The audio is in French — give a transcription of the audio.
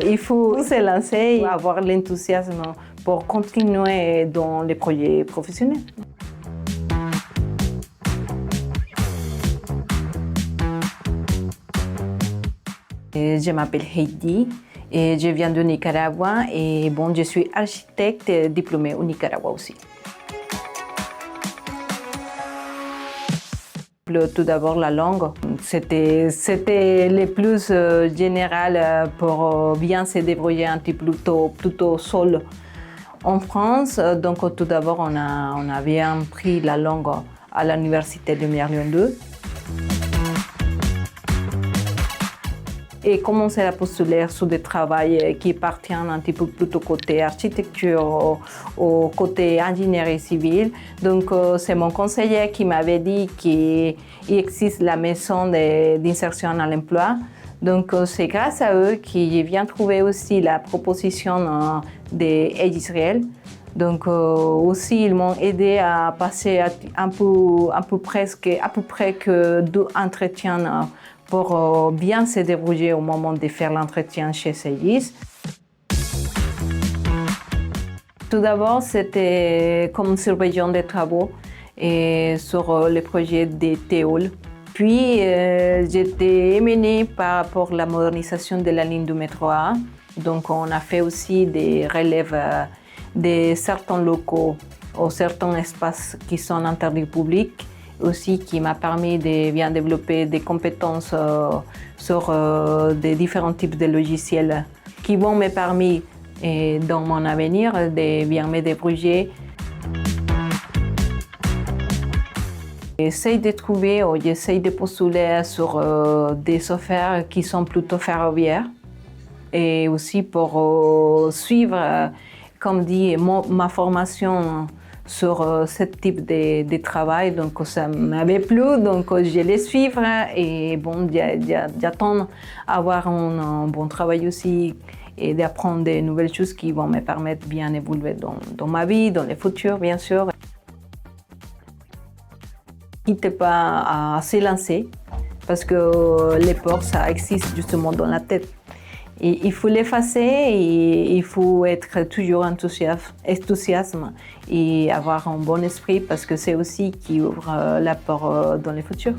il faut se lancer et avoir l'enthousiasme pour continuer dans les projets professionnels. Je m'appelle Heidi et je viens du Nicaragua et bon, je suis architecte diplômée au Nicaragua aussi. Tout d'abord, la langue, c'était le plus général pour bien se débrouiller un petit plutôt seul en France. Donc tout d'abord, on a bien pris la langue à l'université de Merlion 2. Et commencer à postuler sur des travaux qui appartiennent un petit peu plutôt côté architecture ou côté ingénierie civile. Donc c'est mon conseiller qui m'avait dit qu'il existe la maison d'insertion à l'emploi. Donc c'est grâce à eux que je viens trouver aussi la proposition d'Israël. Donc aussi ils m'ont aidé à passer à peu près que 2 entretiens pour bien se débrouiller au moment de faire l'entretien chez CEIS. Tout d'abord, c'était comme surveillant des travaux et sur le projet de Théoul. Puis, j'étais émenée pour la modernisation de la ligne du métro A. Donc, on a fait aussi des relèves de certains locaux ou certains espaces qui sont interdits au public. Aussi qui m'a permis de bien développer des compétences sur des différents types de logiciels qui vont me permettre dans mon avenir de bien me débrouiller. J'essaie de trouver ou j'essaie de postuler sur des softwares qui sont plutôt ferroviaires et aussi pour suivre, comme dit, ma formation sur ce type de travail, donc ça m'avait plu, donc je les suivre et bon, j'attends avoir un bon travail aussi et d'apprendre de nouvelles choses qui vont me permettre de bien évoluer dans ma vie, dans le futur, bien sûr. N'hésitez pas à se lancer parce que les peurs, ça existe justement dans la tête. Et il faut l'effacer et il faut être toujours enthousiasme et avoir un bon esprit parce que c'est aussi qui ouvre la porte dans le futur.